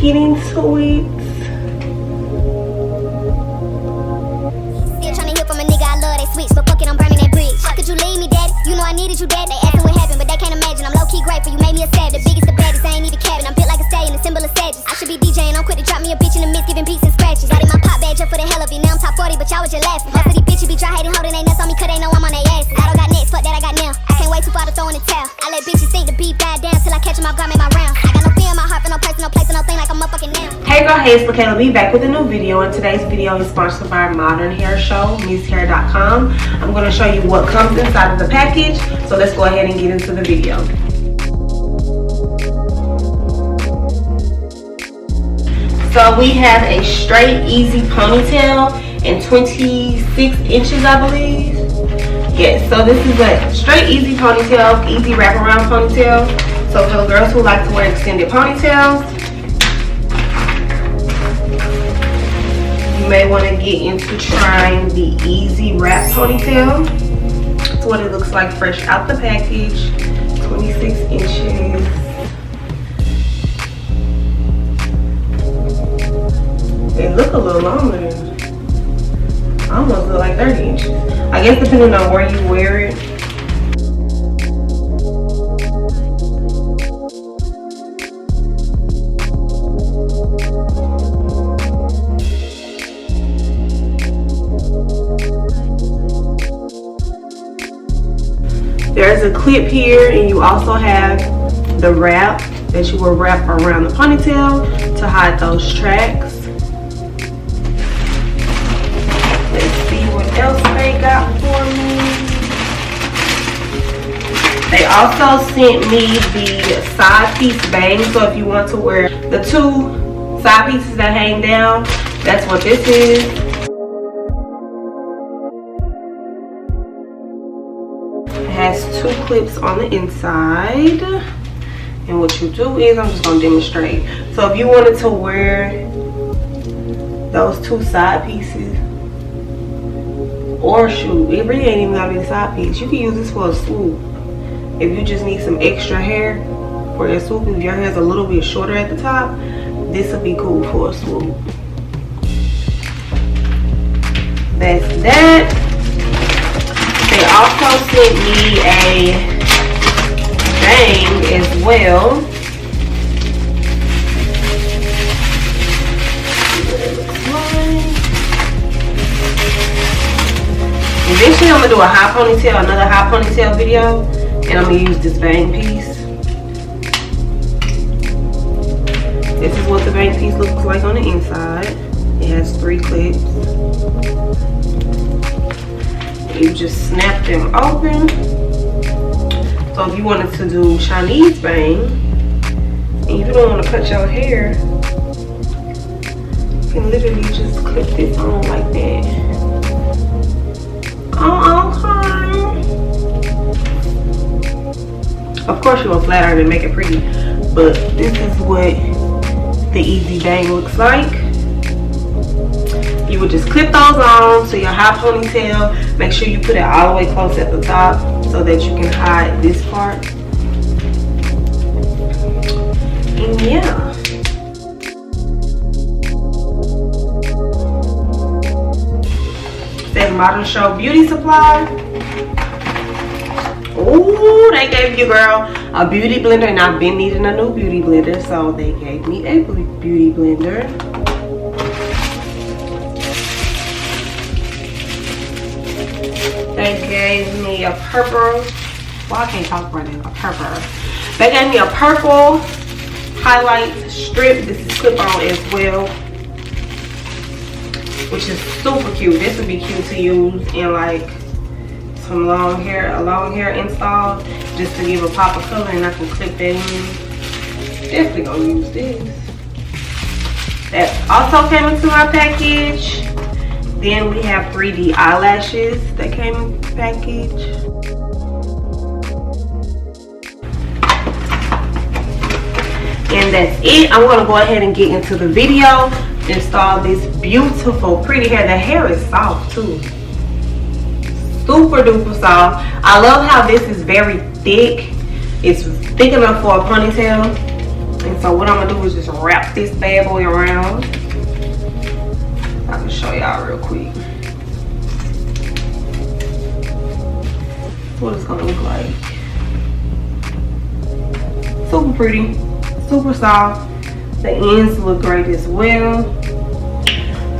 get into it. Still trying to hear from a nigga, I love that switch, but fuck it, I'm burning that bridge. Could you leave me, daddy? You know I needed you, dad. They asking what happened, but they can't imagine. I'm low-key grateful, you made me a stab. The biggest, the baddest, I ain't need a cabin. I'm built like a stallion, the symbol of sadness. I should be DJing, I'm quick to drop me a bitch in the midst, giving beats and scratches. I did my pop badge up for the hell of it, now I'm top 40, but y'all was just laughing. Most of these bitches be try hating, holding they nuts on me, cause they know I'm on their ass. I don't got next, fuck that I got now. I can't wait too far to throw in the towel. I let bitches think the beat died down till I catch them off guard, make my round. I got no fear in my heart for no person, no place, or no thing like I'm motherfucking now. Hey girl, hey, it's Michaela. Be back with a new video, and today's video is sponsored by Modern Hair Show, MissHair.com. I'm going to show you what comes inside of the package, so let's go ahead and get into the video. So we have a straight, easy ponytail in 26 inches, I believe. Yes, so this is a straight, easy ponytail, easy wraparound ponytail. So for the girls who like to wear extended ponytails, you may want to get into trying the easy wrap ponytail. That's what it looks like fresh out the package. 26 inches. They look a little longer. Almost look like 30 inches. I guess depending on where you wear it. There's a clip here, and you also have the wrap that you will wrap around the ponytail to hide those tracks. Let's see what else they got for me. They also sent me the side piece bang, so if you want to wear the two side pieces that hang down, that's what this is. Has two clips on the inside, and what you do is, I'm just going to demonstrate. So if you wanted to wear those two side pieces, or shoot, it really ain't even gotta be the side piece, you can use this for a swoop. If you just need some extra hair for your swoop, if your hair is a little bit shorter at the top, this would be cool for a swoop. That's that. They also sent me a bang as well. Eventually I'm going to do a high ponytail, another high ponytail video, and I'm going to use this bang piece. This is what the bang piece looks like on the inside. It has 3 clips. You just snap them open. So if you wanted to do Chinese bang and you don't want to cut your hair, you can literally just clip this on like that. Oh, okay. Of course you want flat iron to make it pretty, but this is what the easy bang looks like. You would just clip those on to your high ponytail. Make sure you put it all the way close at the top so that you can hide this part. And yeah. It says Modern Show Beauty Supply. Ooh, they gave you, girl, a beauty blender, and I've been needing a new beauty blender, so they gave me a beauty blender. They gave me a purple, well, I can't talk right now, a purple. They gave me a purple highlight strip. This is clip-on as well, which is super cute. This would be cute to use in like some long hair, a long hair install, just to give a pop of color, and I can clip that in. Definitely gonna use this. That also came into my package. Then we have 3D eyelashes that came in the package. And that's it. I'm gonna go ahead and get into the video. Install this beautiful, pretty hair. The hair is soft too. Super duper soft. I love how this is very thick. It's thick enough for a ponytail. And so what I'm gonna do is just wrap this bad boy around. I can show y'all real quick what it's gonna look like. Super pretty, super soft. The ends look great as well.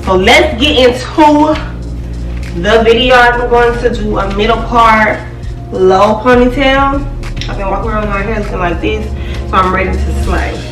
So let's get into the video. I'm going to do a middle part low ponytail. I've been walking around with my hair looking like this, so I'm ready to slay.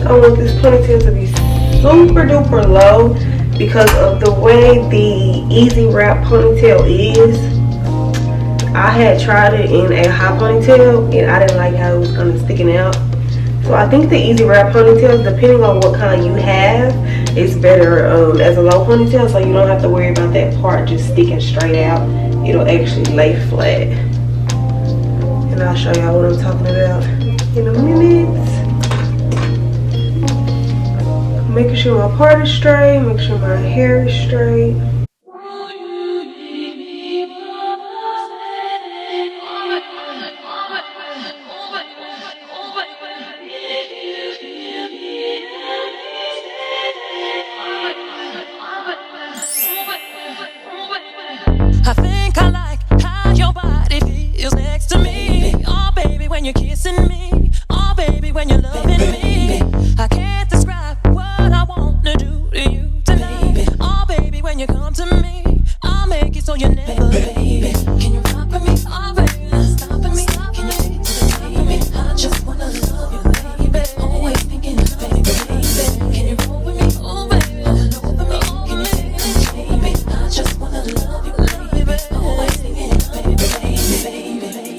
I want this ponytail to be super duper low because of the way the easy wrap ponytail is. I had tried it in a high ponytail and I didn't like how it was kind of sticking out. So I think the easy wrap ponytails, depending on what kind you have, is better as a low ponytail, so you don't have to worry about that part just sticking straight out. It'll actually lay flat. And I'll show y'all what I'm talking about in a minute. Making sure my part is straight, make sure my hair is straight. I think I like how your body feels next to me. Oh, baby, when you're kissing me. Oh, baby, when you're loving me. I can't describe what I want to do to you tonight. Oh, baby, when you come to me, I'll make it so you never leave. Can you rock with me? Oh, baby, stop with me. Can you take it to the top of me? I just wanna love you, baby. Always thinking of baby, baby. Can you roll with me? Oh, baby, roll with me. Can you take it to the top of me? I just wanna love you, baby. Always thinking of baby, baby, baby, baby, baby.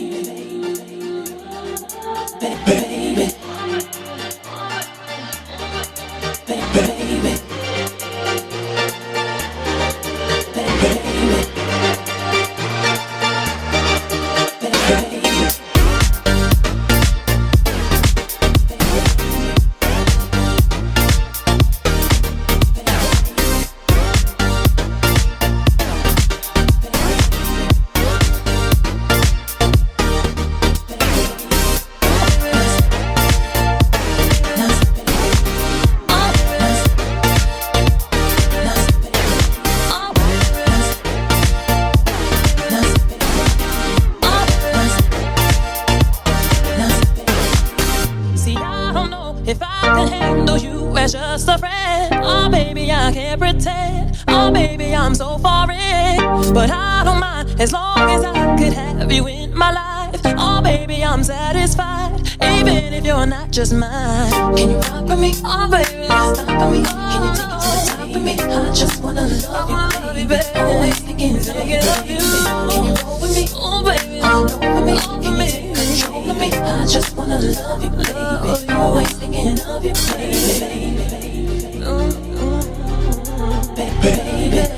can handle you as just a friend. Oh, baby, I can't pretend. Oh, baby, I'm so far in. But I don't mind as long as I could have you in my life. Oh, baby, I'm satisfied, even if you're not just mine. Can you rock with me? Oh, baby, stop with me. Can you take it to the top with me? I just wanna love you, baby. Always thinking of you. Can you roll with me? Oh, baby, roll with me. Can you take control of me? I just wanna love you, baby. Always thinking of you, baby. Baby.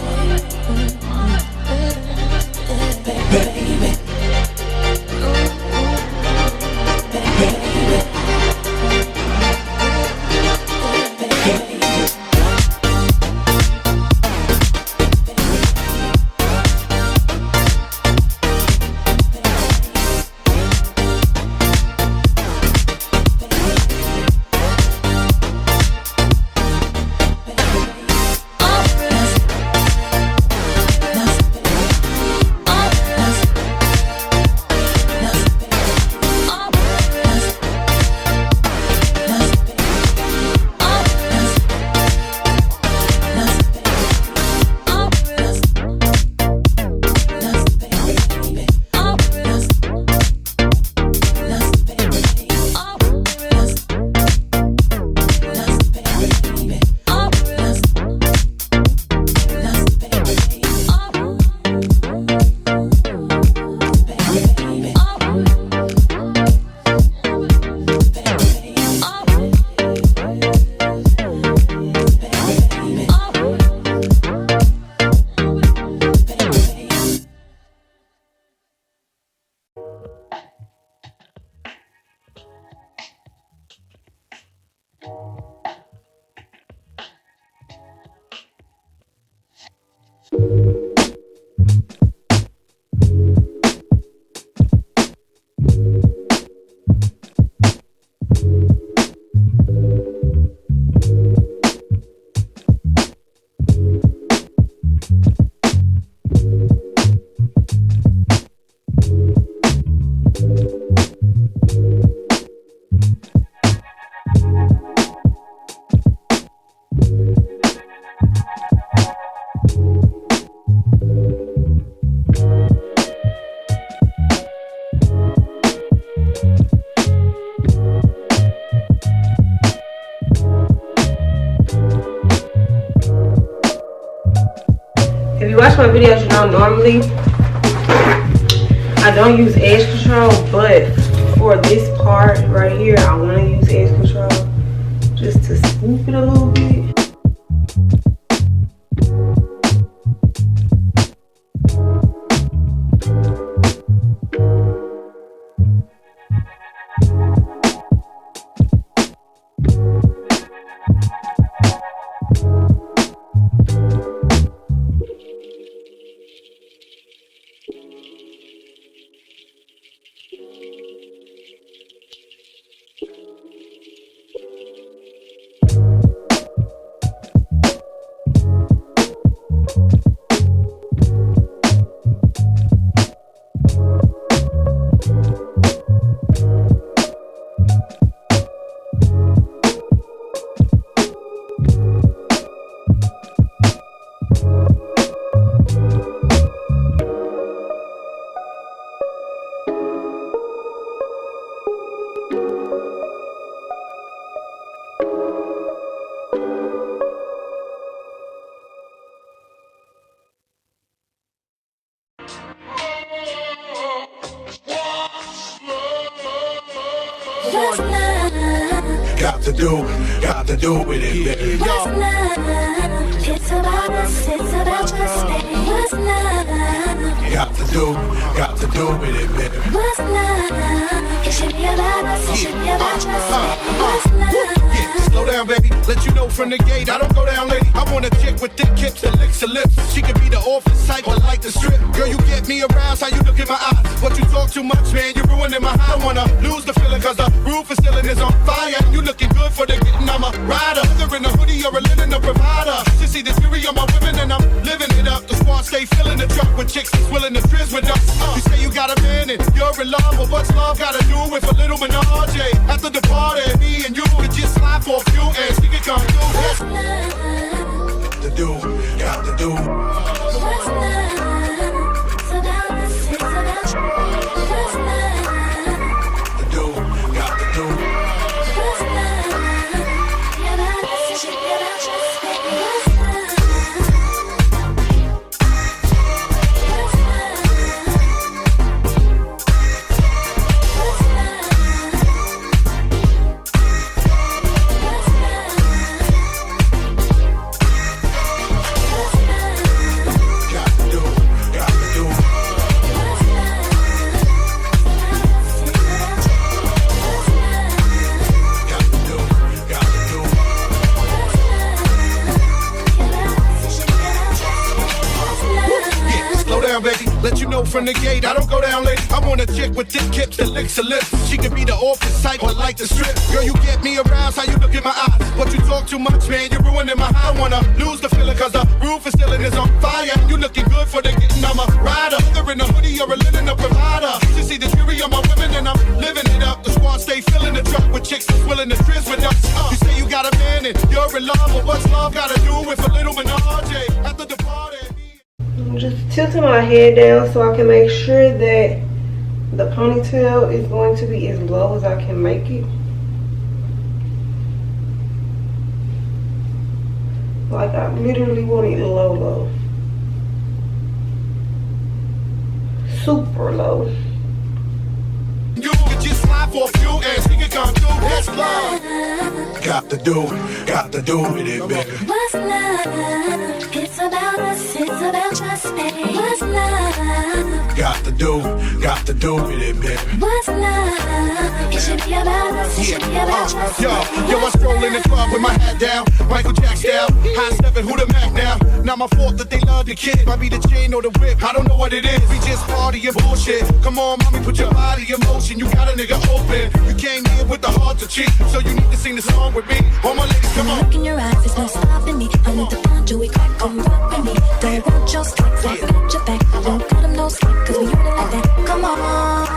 If you watch my videos, you know normally I don't use edge control, but for this part right here, I want to use edge control just to swoop it a little bit. Got to do with it, baby. What's love? It's about us, it's about us, baby. What's love? Got to do with it, baby. What's love? It should be about us, it should be about us, baby. What's love? Slow down, baby. Let you know from the gate, I don't go down, lady. I want a chick with thick hips and licks her lips. She could be the office type or like the strip. Girl, you get me aroused, how you look in my eyes. But you talk too much, man, you're ruining my high. I don't wanna lose the feeling, cause the roof is ceiling is on fire. You looking good for the getting, I'm a rider. Whether in a hoodie or a linen, a provider. You see the fury on my women and I'm living it up. The squad stay filling the truck with chicks that's willing to trizz with us. You say you got a man and you're in love, but what's love gotta do with a little menage? After the party, me and you could just slide for a from the gate. I don't go down late. I want a chick with thick hips that licks her lips. She could be the office type or like the strip. Girl, you get me aroused, how you look in my eyes. But you talk too much, man, you're ruining my high. I wanna lose the feeling cause the roof is still is on fire. You looking good for the getting, I'm a rider. Whether in a hoodie or a linen, a provider. You see the jury on my women and I'm living it up. The squad stay filling the truck with chicks that's willing to trizz with us. You say you got a man and you're in love, but what's love gotta do with a little menage after the party? I'm just tilting my head down so I can make sure that the ponytail is going to be as low as I can make it. Like I literally want it low. Super low. You could just slide for a few and she could come through. That's love. Got to do with it, baby. What's love? It's about us, it's about trust, baby. What's love? Got to do with it, baby. What's love? It should be about us, it should be about trust. Yo, I stroll in the club with my hat down, Michael Jack style, high stepping, who the Mac now? Not my fault that they love the kid. Might be the chain or the whip, I don't know what it is. We just party and bullshit. Come on, mommy, put your body in motion. You got a nigga open. You came here with the heart to cheat, so you need to sing the song with me. All my ladies, come on. Look in your eyes, there's no stopping me. I need to find you, we crack, come rock with me. Don't want your sticks, I'll get your back. Don't cut them no slack, cause we on it like that. Come on,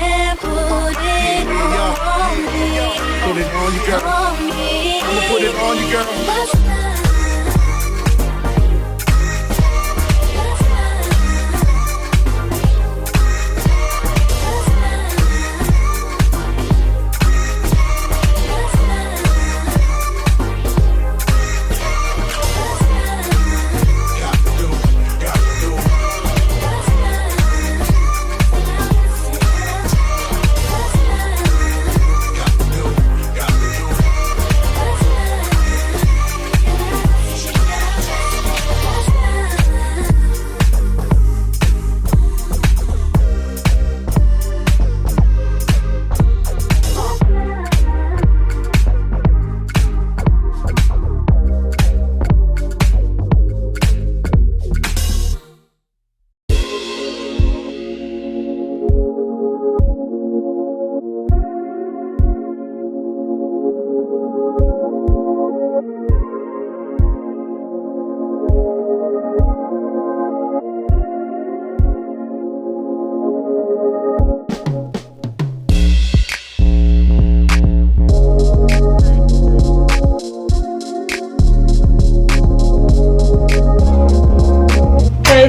and put it on me. Put it on you, girl. I'ma put it on you, girl. What's love?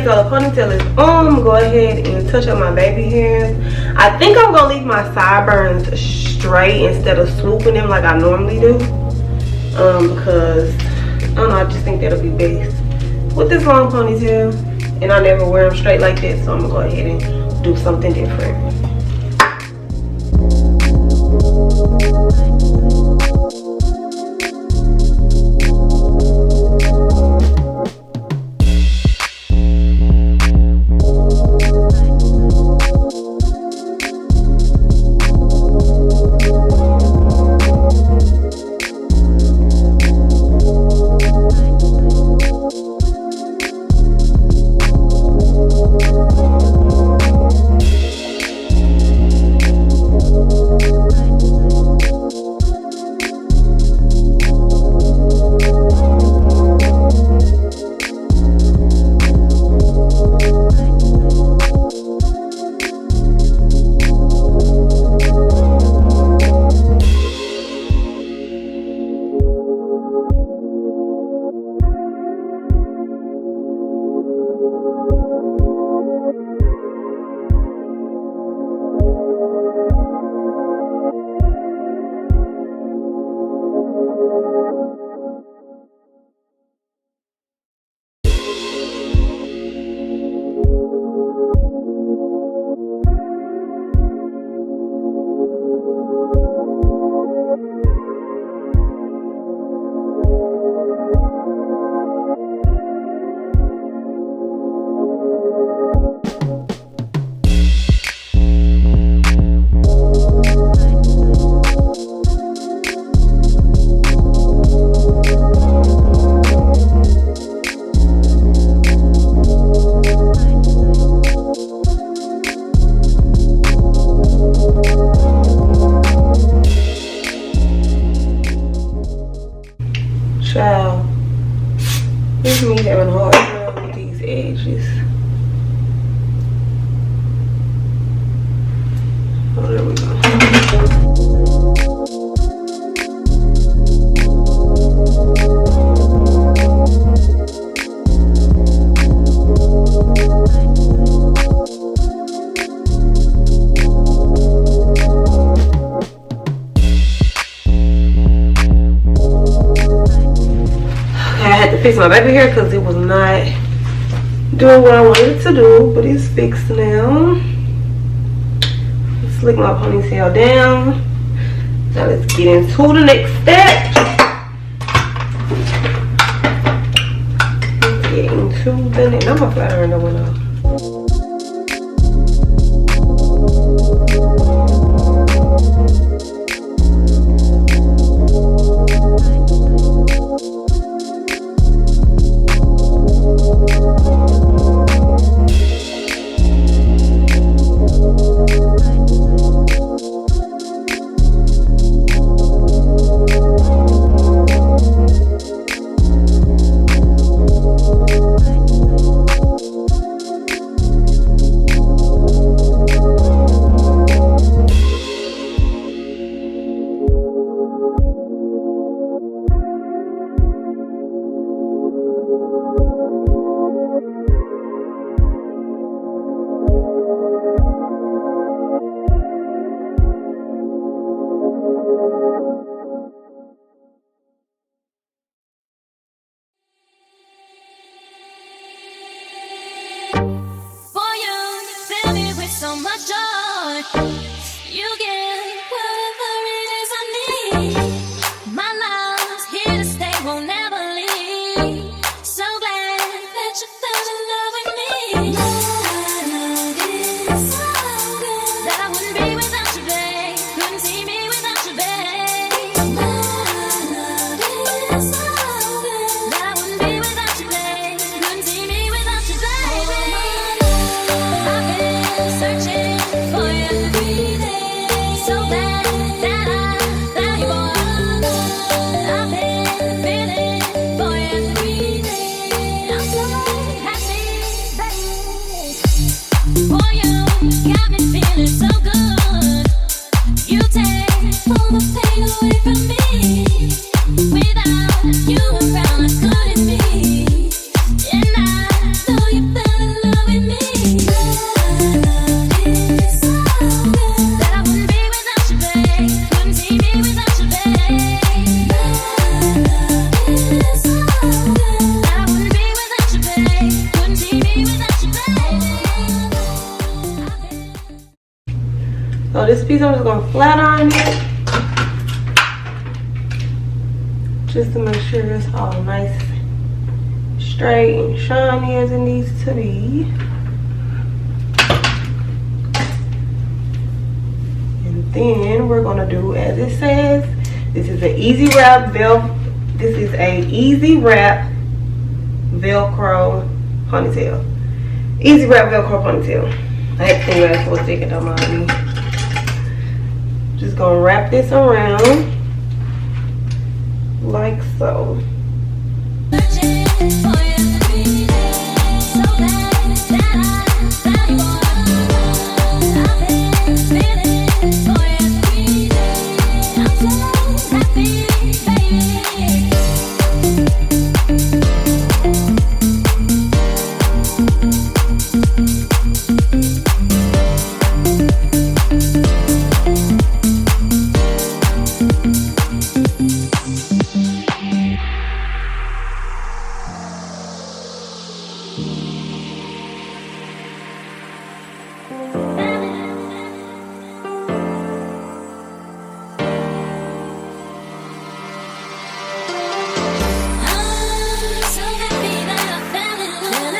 So the ponytail is on. Go ahead and touch up my baby hairs. I think I'm gonna leave my sideburns straight instead of swooping them like I normally do, because I don't know, I just think that'll be best with this long ponytail, and I never wear them straight like that, so I'm gonna go ahead and do something different. to fix my baby hair because it was not doing what I wanted it to do, but it's fixed now. Slick my ponytail down. Now let's get into the next step. Let's get into the next. I'm gonna flat iron that one off. For you, fill me with so much joy. You get whatever it is I need. My love's here to stay, won't never leave. So glad that you fell in love with me. My love is so good that I wouldn't be without you, babe. Couldn't see me without you, babe. My love is so good that I wouldn't be without you, babe. Couldn't see me without you, babe. I've been searching for you every day. So glad that I found you, boy. I've been feeling for you every day. I'm so happy, baby. For you, got me feeling so good. You take all the pain away from me. Without you around, I couldn't be. And I know you fell in love with me. My love is so good that I wouldn't be without you, babe. Couldn't see me without you, babe. My love is so good that I wouldn't be without you, babe. Couldn't see me without you, babe. So this piece I'm just gonna flat iron it. Just to make sure it's all nice, straight, and shiny as it needs to be. And then we're gonna do as it says. This is an easy wrap Velcro ponytail. Easy wrap Velcro ponytail. I had to think about it for a second, don't mind me. Just gonna wrap this around like so. Searching for you every day. So glad that I found you, boy. I've been feeling for you every day. I'm so happy, baby. I'm so happy that I fell in love.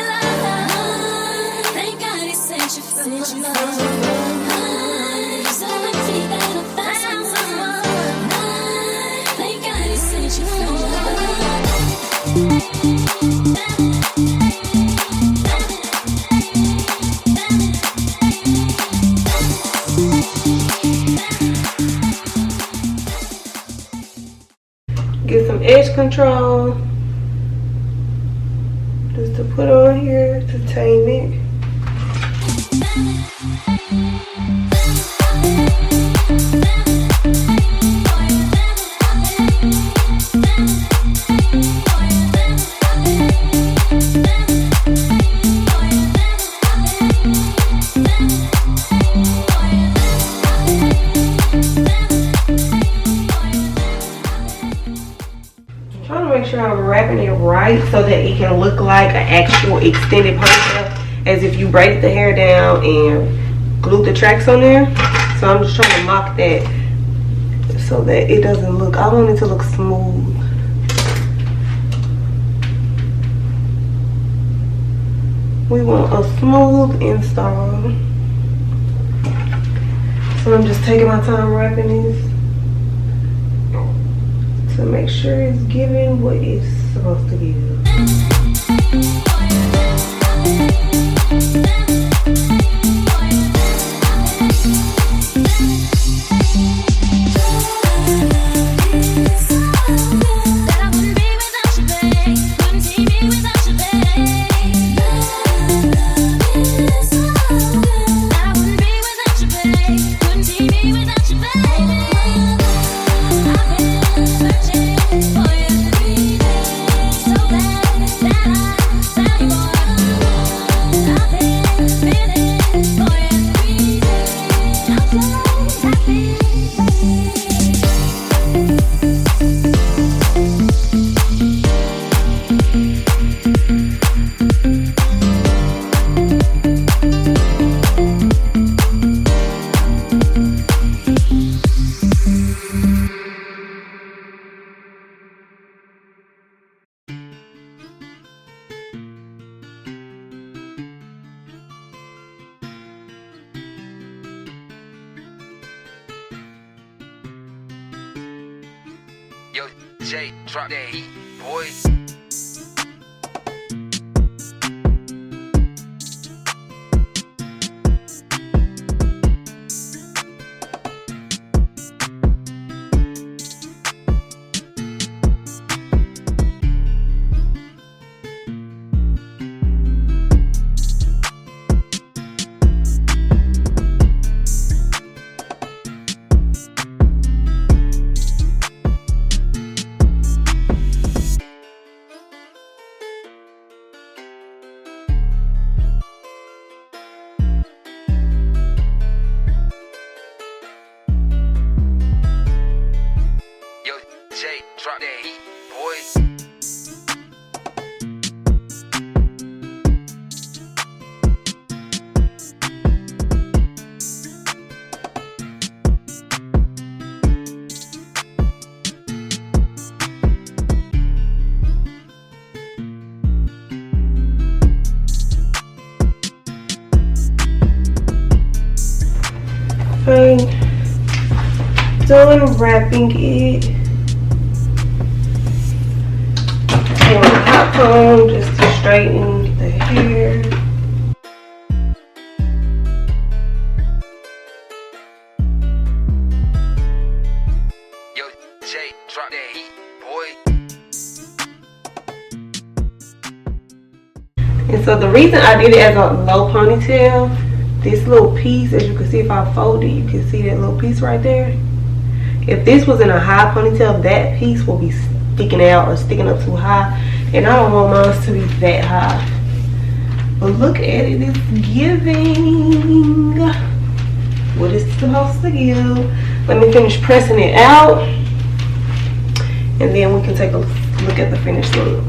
Thank God he sent you from love. I'm so lucky that I found someone. Thank God he sent you from Get some edge control just to put on here to tame it. sure I'm wrapping it right so that it can look like an actual extended ponytail, as if you braided the hair down and glued the tracks on there. So I'm just trying to mock that so that it doesn't look, I want it to look smooth. We want a smooth install. So I'm just taking my time wrapping this to make sure it's giving what it's supposed to give. Yo, Jay, drop that heat, boy. Jay, drop that heat, boy. Fine. Done wrapping it. And a hot comb just to straighten the hair. Yo, Jay, drop that heat, boy. And so the reason I did it as a low ponytail, this little piece, as you can see if I fold it, you can see that little piece right there. If this was in a high ponytail, that piece will be sticking out or sticking up too high, and I don't want mine to be that high. But look at it, it's giving what it's supposed to give. Let me finish pressing it out, and then we can take a look at the finished look.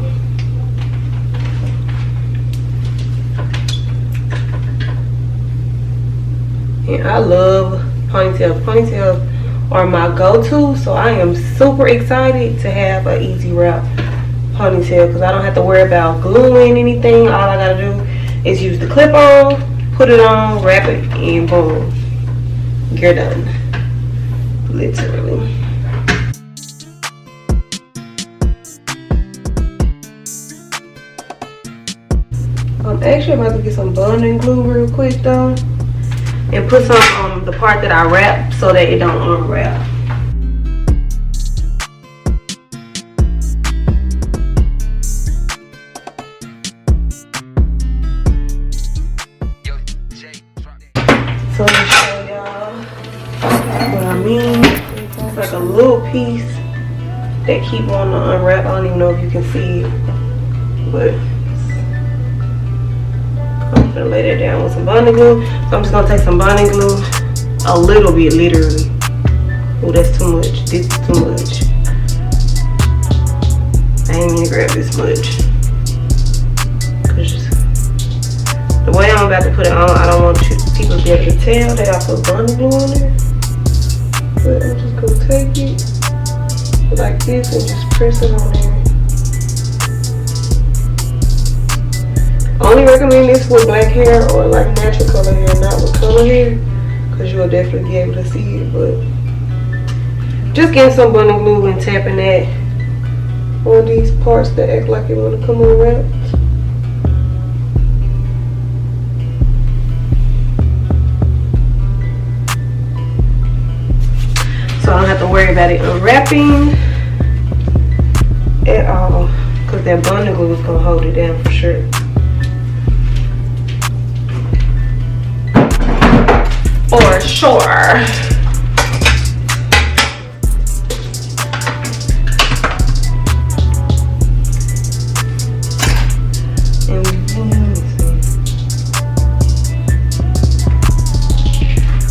And I love ponytails. Ponytails are my go-to, so I am super excited to have an easy wrap ponytail because I don't have to worry about gluing anything. All I gotta do is use the clip on, put it on, wrap it, and boom, you're done. Literally. I'm actually about to get some bonding glue real quick though, and put some on the part that I wrap so that it don't unwrap. So let me show y'all what I mean. It's like a little piece that keep on to unwrap. I don't even know if you can see it, but I'm gonna lay that down with some bonding glue. So I'm just gonna take some bonding glue, a little bit, literally. Oh, that's too much. This is too much. I ain't didn't mean to grab this much. Cause the way I'm about to put it on, I don't want people to be able to tell that I put bunny glue on there. But I'm just gonna take it like this and just press it on there. Only recommend this with black hair or like natural color hair, not with color hair, because you'll definitely be able to see it. But just getting some bunny glue and tapping that on these parts that act like it want to come unwrapped. So I don't have to worry about it unwrapping at all, because that bunny glue is going to hold it down for sure. For sure.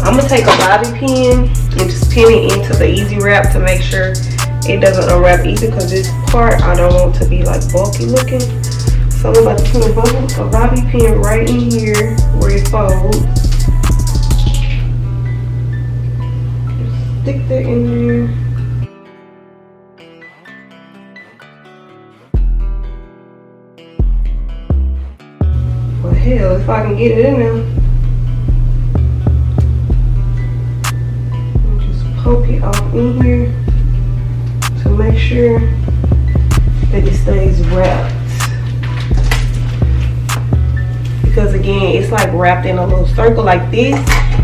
I'm gonna take a bobby pin and just pin it into the easy wrap to make sure it doesn't unwrap either, because this part I don't want to be like bulky looking. So I'm about to put a bobby pin right in here where it folds. Stick that in there. Well, hell, if I can get it in there. And just poke it off in here to make sure that it stays wrapped. Because again, it's like wrapped in a little circle like this.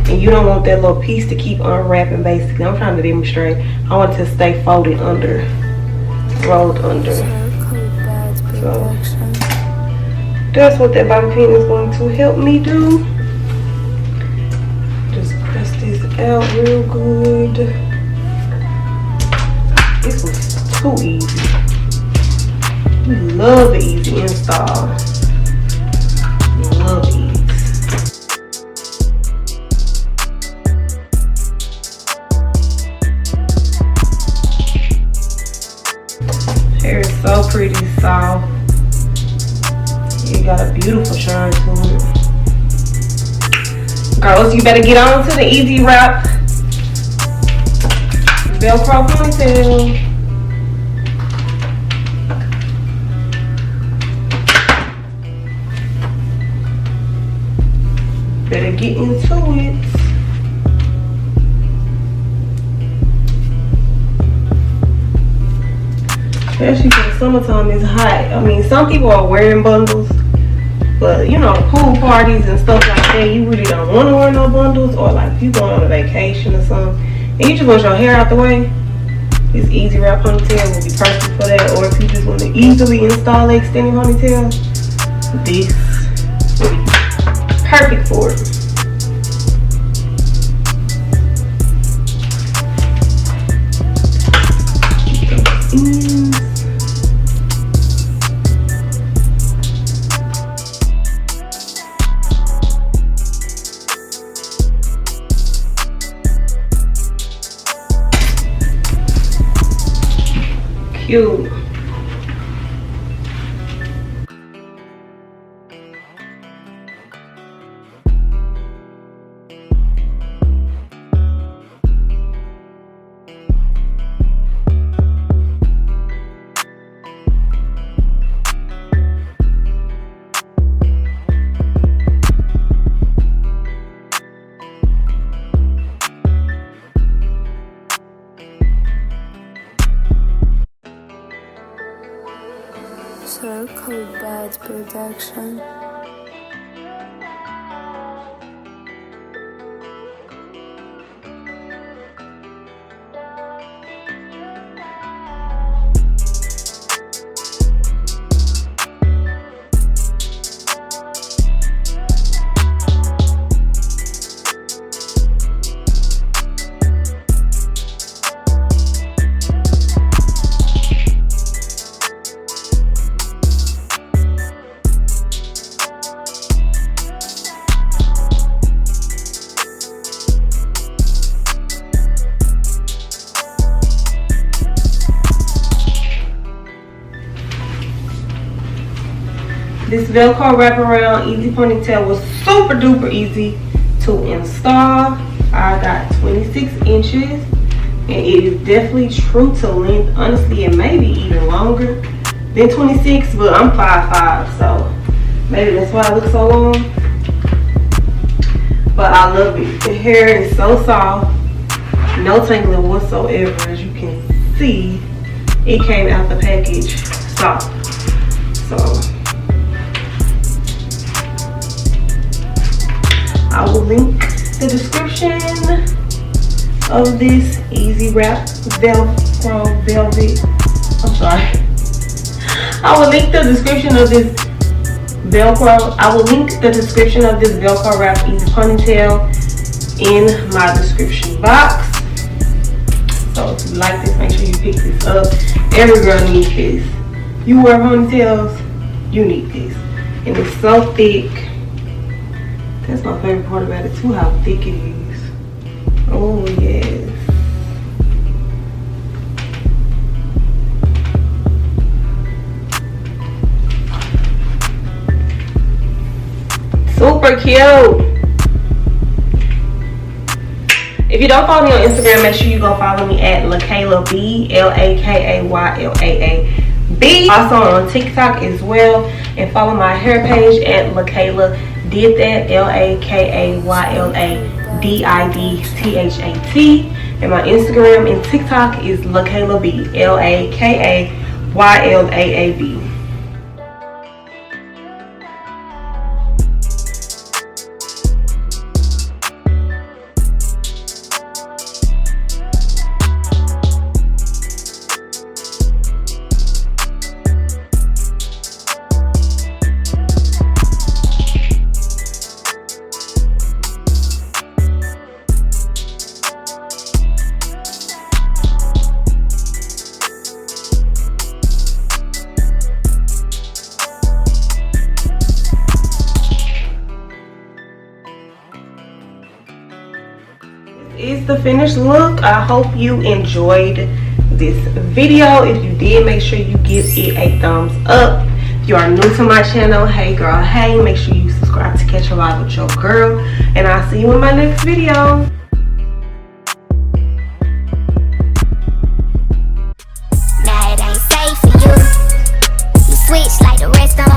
And you don't want that little piece to keep unwrapping basically. I'm trying to demonstrate. I want it to stay folded under, rolled under. So that's what that bobby pin is going to help me do. Just press this out real good. This was too easy. We love the easy install. Love ease. Hair is so pretty soft. You got a beautiful shine to it. Girls, you better get on to the easy wrap Velcro ponytail. Better get into it. Especially for the summertime, it's hot. I mean, some people are wearing bundles, but you know, pool parties and stuff like that, you really don't want to wear no bundles. Or like if you going on a vacation or something and you just want your hair out the way, this easy wrap ponytail will be perfect for that. Or if you just want to easily install an extended ponytail, this will be perfect for it. Cute. Circle Bad Production. This Velcro wraparound easy ponytail was super duper easy to install. I got 26 inches and it is definitely true to length. Honestly, it may be even longer than 26, but I'm 5'5", so maybe that's why it looks so long. But I love it. The hair is so soft, no tangling whatsoever. As you can see, it came out the package soft. So I will link the description of this easy wrap Velcro velvet. I'm sorry. I will link the description of this Velcro. I will link the description of this Velcro wrap easy ponytail in my description box. So if you like this, make sure you pick this up. Every girl needs this. You wear ponytails, you need this. And it's so thick. That's my favorite part about it too, how thick it is. Oh yes. Super cute. If you don't follow me on Instagram, make sure you go follow me at LaKayla B, LaKaylaB. Also on TikTok as well, and follow my hair page at LaKayla Did That, LaKayladidThat. And my Instagram and TikTok is LaKayla B, LaKaylaB. Is the finished look. I hope you enjoyed this video. If you did, make sure you give it a thumbs up. If you are new to my channel, hey girl, hey, make sure you subscribe to catch a vibe with your girl, and I'll see you in my next video. Nah, it ain't safe for you. You switch like the rest of